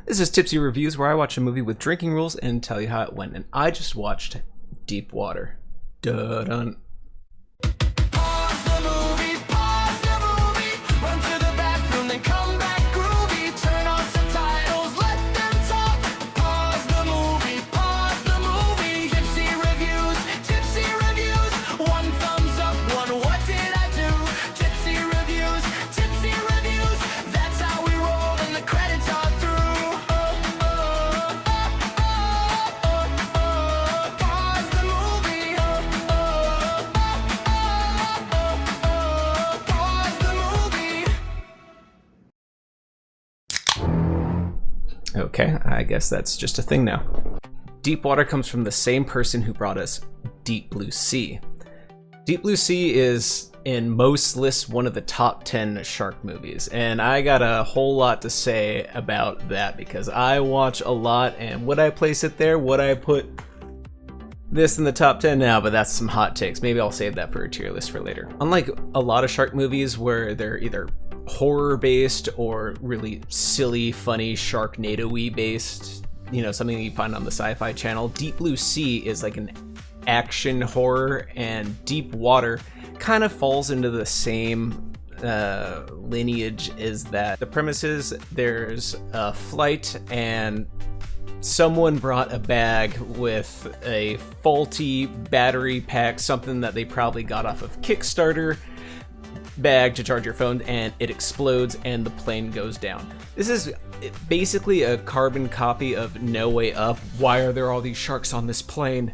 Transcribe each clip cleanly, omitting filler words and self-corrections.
This is Tipsy Reviews, where I watch a movie with drinking rules and tell you how it went. And I just watched Deep Water. Dun. Okay, I guess that's just a thing now. Deep Water comes from the same person who brought us Deep Blue Sea. Deep Blue Sea is, in most lists, one of the top 10 shark movies, and I got a whole lot to say about that because I watch a lot, and would I place it there? Would I put this in the top 10 now? But that's some hot takes. Maybe I'll save that for a tier list for later. Unlike a lot of shark movies where they're either horror-based or really silly, funny, Sharknado-y based, you know, something you find on the Sci-Fi Channel, Deep Blue Sea is like an action horror, and Deep Water kind of falls into the same lineage as that. The premise is there's a flight and someone brought a bag with a faulty battery pack, something that they probably got off of Kickstarter, bag to charge your phone, and it explodes and the plane goes down. This is basically a carbon copy of No Way Up. Why are there all these sharks on this plane?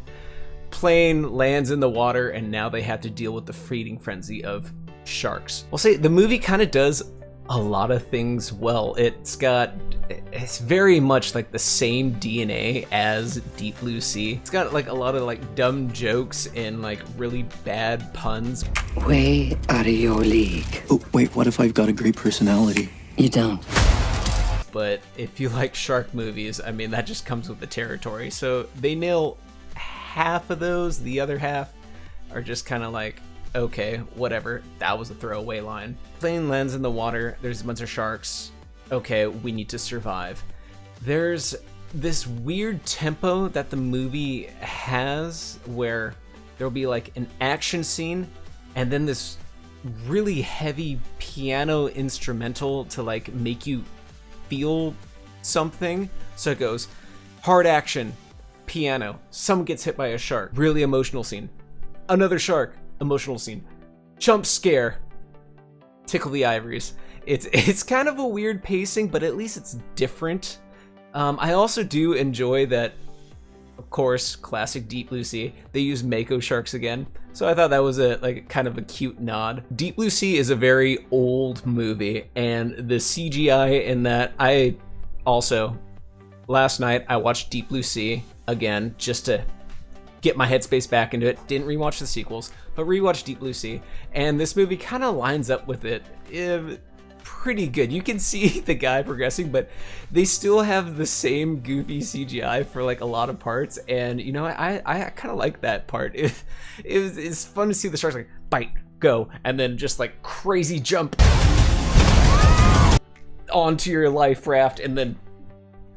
Plane lands in the water and now they have to deal with the feeding frenzy of sharks. I'll say the movie kind of does a lot of things well. It's very much like the same DNA as Deep Blue Sea. It's got like a lot of like dumb jokes and like really bad puns. Way out of your league. Oh, wait, what if I've got a great personality? You don't. But if you like shark movies, I mean, that just comes with the territory. So they nail half of those. The other half are just kind of like, okay, whatever. That was a throwaway line. Plane lands in the water. There's a bunch of sharks. Okay, we need to survive. There's this weird tempo that the movie has where there'll be like an action scene and then this really heavy piano instrumental to like make you feel something. So it goes hard action, piano, someone gets hit by a shark, really emotional scene, another shark, emotional scene, jump scare, tickle the ivories. It's kind of a weird pacing, but at least it's different. I also do enjoy that, of course, classic Deep Blue Sea, they use Mako sharks again. So I thought that was a kind of a cute nod. Deep Blue Sea is a very old movie, and the CGI in that, last night I watched Deep Blue Sea again just to get my headspace back into it. Didn't rewatch the sequels, but rewatched Deep Blue Sea, and this movie kind of lines up with it. Pretty good. You can see the guy progressing, but they still have the same goofy CGI for like a lot of parts, and you know, I kind of like that part. It's fun to see the sharks like bite, go, and then just like crazy jump onto your life raft and then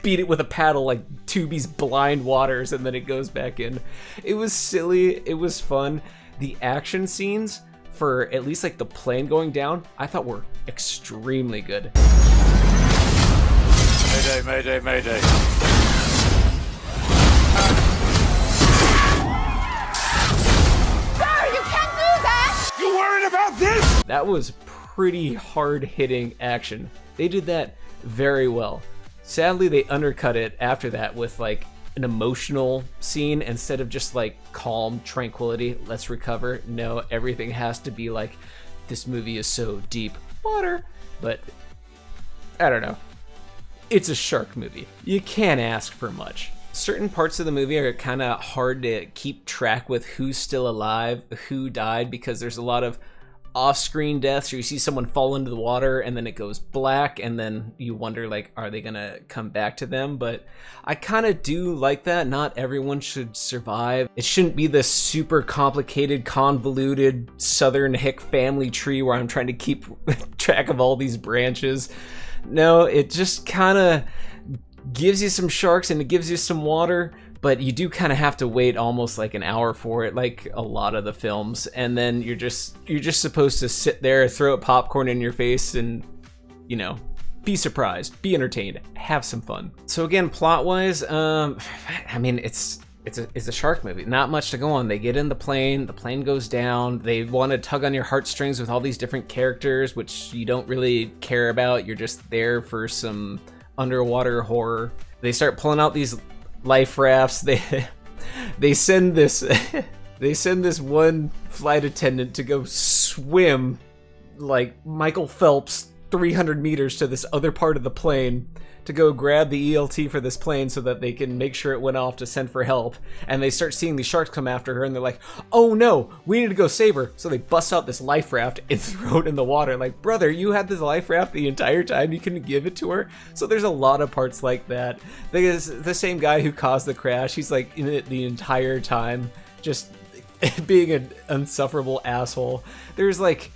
beat it with a paddle like Tubi's Blind Waters, and then it goes back in. It was silly, it was fun. The action scenes for at least like the plane going down, I thought were extremely good. Mayday, mayday, mayday. Sir, you can't do that! You worried about this? That was pretty hard-hitting action. They did that very well. Sadly, they undercut it after that with like an emotional scene instead of just like calm tranquility, let's recover. No, everything has to be like, this movie is so deep water. But I don't know, it's a shark movie, you can't ask for much. Certain parts of the movie are kind of hard to keep track with who's still alive, who died, because there's a lot of off-screen deaths, or you see someone fall into the water and then it goes black and then you wonder like, are they gonna come back to them? But I kind of do like that. Not everyone should survive. It shouldn't be this super complicated, convoluted Southern hick family tree where I'm trying to keep track of all these branches. No, it just kind of gives you some sharks and it gives you some water, but you do kind of have to wait almost like an hour for it, like a lot of the films. And then you're just supposed to sit there, throw popcorn in your face, and you know, be surprised, be entertained, have some fun. So again, plot-wise, I mean, it's a shark movie. Not much to go on. They get in the plane goes down. They want to tug on your heartstrings with all these different characters, which you don't really care about. You're just there for some underwater horror. They start pulling out these life rafts. They send this they send this one flight attendant to go swim like Michael Phelps 300 meters to this other part of the plane to go grab the ELT for this plane so that they can make sure it went off to send for help. And they start seeing these sharks come after her and they're like, oh no, we need to go save her. So they bust out this life raft and throw it in the water. Like, brother, you had this life raft the entire time, you couldn't give it to her? So there's a lot of parts like that. There's the same guy who caused the crash, he's like in it the entire time, just being an insufferable asshole. There's like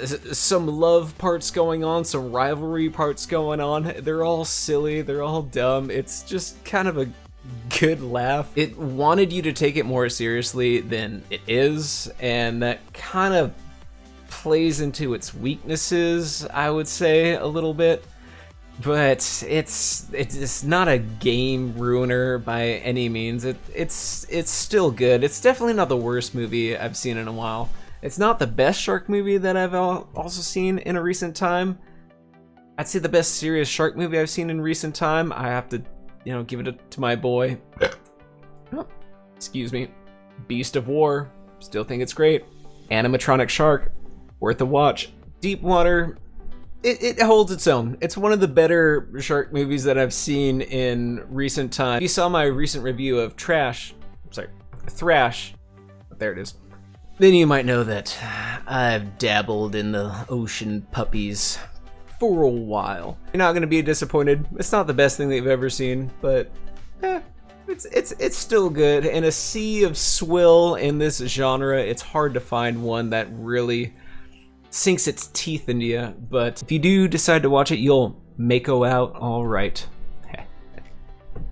some love parts going on, some rivalry parts going on. They're all silly, they're all dumb. It's just kind of a good laugh. It wanted you to take it more seriously than it is, and that kind of plays into its weaknesses, I would say, a little bit. But it's not a game ruiner by any means. It's still good. It's definitely not the worst movie I've seen in a while. It's not the best shark movie that I've also seen in a recent time. I'd say the best serious shark movie I've seen in recent time, I have to, you know, give it to my boy. Oh, excuse me. Beast of War. Still think it's great. Animatronic shark. Worth a watch. Deep Water. It holds its own. It's one of the better shark movies that I've seen in recent time. If you saw my recent review of Thrash, there it is, then you might know that I've dabbled in the ocean puppies for a while. You're not gonna be disappointed. It's not the best thing that you've ever seen, but it's still good. In a sea of swill in this genre, it's hard to find one that really sinks its teeth into you. But if you do decide to watch it, you'll mako out all right.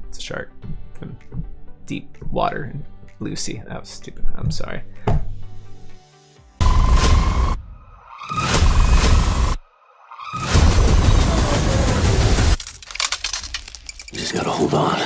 It's a shark from deep water in blue sea. That was stupid. I'm sorry. You just gotta hold on.